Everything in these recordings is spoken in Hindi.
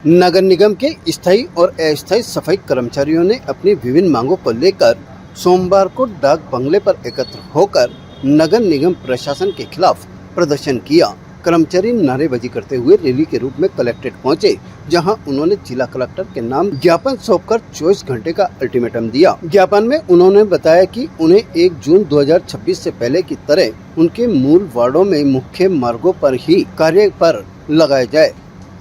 नगर निगम के स्थायी और अस्थायी सफाई कर्मचारियों ने अपनी विभिन्न मांगों को लेकर सोमवार को डाक बंगले पर एकत्र होकर नगर निगम प्रशासन के खिलाफ प्रदर्शन किया। कर्मचारी नारेबाजी करते हुए रैली के रूप में कलेक्ट्रेट पहुंचे, जहां उन्होंने जिला कलेक्टर के नाम ज्ञापन सौंपकर 24 घंटे का अल्टीमेटम दिया। ज्ञापन में उन्होंने बताया कि उन्हें 1 जून 2026 से पहले की तरह उनके मूल वार्डों में मुख्य मार्गों पर ही कार्य पर लगाया जाए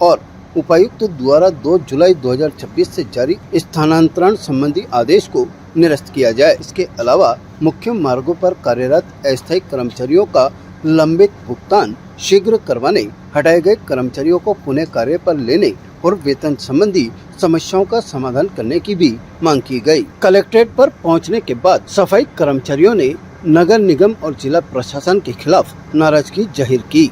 और उपायुक्त द्वारा 2 जुलाई 2026 से जारी स्थानांतरण संबंधी आदेश को निरस्त किया जाए। इसके अलावा मुख्य मार्गों पर कार्यरत अस्थायी कर्मचारियों का लंबित भुगतान शीघ्र करवाने, हटाए गए कर्मचारियों को पुनः कार्य पर लेने और वेतन संबंधी समस्याओं का समाधान करने की भी मांग की गई। कलेक्ट्रेट पर पहुंचने के बाद सफाई कर्मचारियों ने नगर निगम और जिला प्रशासन के खिलाफ नाराजगी जाहिर की।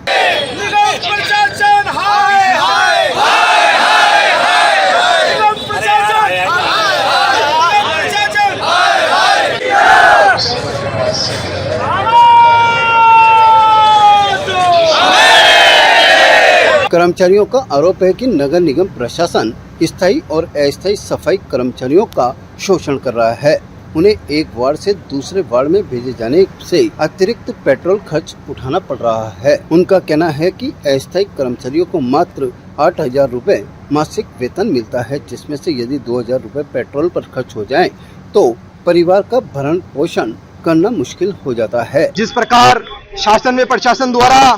कर्मचारियों का आरोप है कि नगर निगम प्रशासन स्थायी और अस्थायी सफाई कर्मचारियों का शोषण कर रहा है। उन्हें एक वार्ड से दूसरे वार्ड में भेजे जाने से अतिरिक्त पेट्रोल खर्च उठाना पड़ रहा है। उनका कहना है कि अस्थायी कर्मचारियों को मात्र 8,000 रुपए मासिक वेतन मिलता है, जिसमें से यदि 2,000 रुपए पेट्रोल पर खर्च हो जाए तो परिवार का भरण पोषण करना मुश्किल हो जाता है। जिस प्रकार शासन में प्रशासन द्वारा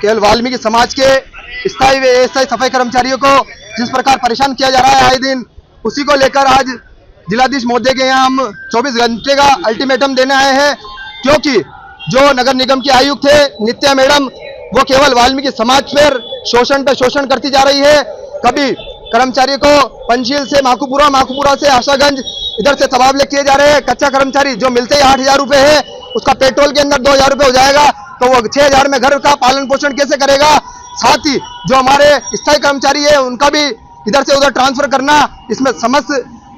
केवल वाल्मीकि समाज के स्थायी व अस्थायी सफाई कर्मचारियों को जिस प्रकार परेशान किया जा रहा है आए दिन, उसी को लेकर आज जिलाधीश महोदय के यहाँ हम 24 घंटे का अल्टीमेटम देने आए हैं। क्योंकि जो नगर निगम की आयुक्त है नित्या मैडम, वो केवल वाल्मीकि समाज पर शोषण करती जा रही है। कभी कर्मचारी को पंचशील से माकूपुरा से आशागंज इधर से तबादले किए जा रहे हैं। कच्चा कर्मचारी जो मिलते ही 8,000 रुपए है, उसका पेट्रोल के अंदर 2,000 रुपए हो जाएगा, तो वो 6,000 में घर का पालन पोषण कैसे करेगा। साथ ही जो हमारे स्थायी कर्मचारी है उनका भी इधर से उधर ट्रांसफर करना, इसमें समस्त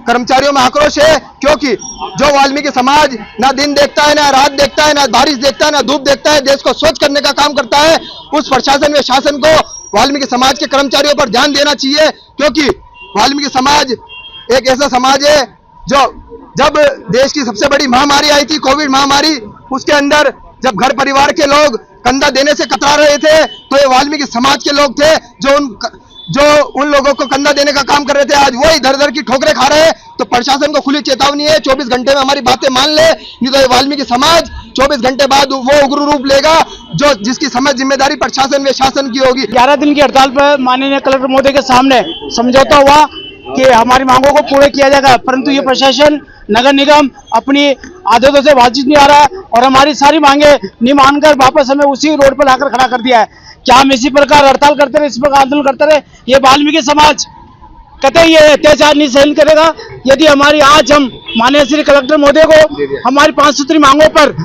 कर्मचारियों में आक्रोश है। क्योंकि जो वाल्मीकि समाज ना दिन देखता है, ना रात देखता है, ना बारिश देखता है, ना धूप देखता है, देश को स्वच्छ करने का काम करता है, उस प्रशासन व शासन को वाल्मीकि समाज के कर्मचारियों पर ध्यान देना चाहिए। क्योंकि वाल्मीकि समाज एक ऐसा समाज है जो जब देश की सबसे बड़ी महामारी आई थी, कोविड महामारी, उसके अंदर जब घर परिवार के लोग कंधा देने से कतरा रहे थे, तो ये वाल्मीकि समाज के लोग थे जो उन लोगों को कंधा देने का काम कर रहे थे। आज वही धर की ठोकरें खा रहे हैं। तो प्रशासन को खुली चेतावनी है, 24 घंटे में हमारी बातें मान ले, नहीं तो ये वाल्मीकि समाज 24 घंटे बाद वो उग्र रूप लेगा, जो जिसकी समझ जिम्मेदारी प्रशासन व शासन की होगी। 11 दिन की हड़ताल पर माननीय कलेक्टर महोदय के सामने समझौता हुआ कि हमारी मांगों को पूरा किया जाएगा, परंतु ये प्रशासन नगर निगम अपनी आदतों से बातचीत नहीं आ रहा है और हमारी सारी मांगे नहीं मानकर वापस हमें उसी रोड पर लाकर खड़ा कर दिया है। क्या हम इसी प्रकार हड़ताल करते रहे, इस प्रकार आंदोलन करते रहे? ये वाल्मीकि समाज कतई ये अत्याचार नहीं सहन करेगा। यदि हमारी आज हम माननीय श्री कलेक्टर महोदय को हमारी 5 सूत्री मांगों पर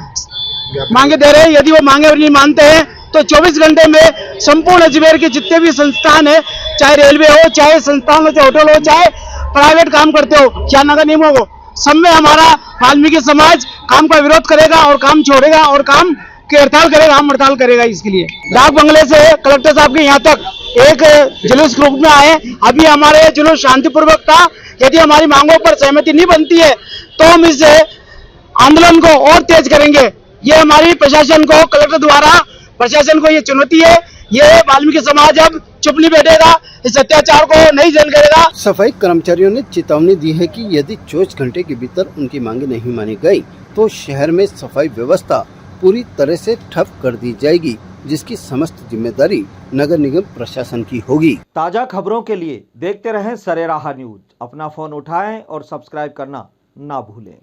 मांगे दे रहे हैं, यदि वो मांगे नहीं मानते हैं तो 24 घंटे में संपूर्ण अजमेर के जितने भी संस्थान है, चाहे रेलवे हो, चाहे संस्थान हो, चाहे होटल हो, चाहे प्राइवेट काम करते हो, क्या नगर निगम हो, सब में हमारा वाल्मीकि समाज काम का विरोध करेगा और काम छोड़ेगा और काम की हड़ताल करेगा, हम हड़ताल करेगा। इसके लिए डाक बंगले से कलेक्टर साहब के यहाँ तक एक जुलूस रूप में आए। अभी हमारे जुलूस शांतिपूर्वक था। यदि हमारी मांगों पर सहमति नहीं बनती है तो हम इस आंदोलन को और तेज करेंगे। ये हमारी प्रशासन को, कलेक्टर द्वारा प्रशासन को ये चुनौती है। ये वाल्मीकि समाज अब चुप नहीं बैठेगा, इस अत्याचार को नहीं सहन करेगा। सफाई कर्मचारियों ने चेतावनी दी है कि यदि 24 घंटे के भीतर उनकी मांगे नहीं मानी गई तो शहर में सफाई व्यवस्था पूरी तरह से ठप कर दी जाएगी, जिसकी समस्त जिम्मेदारी नगर निगम प्रशासन की होगी। ताजा खबरों के लिए देखते रहें सरेराह न्यूज। अपना फोन उठाएं और सब्सक्राइब करना ना भूलें।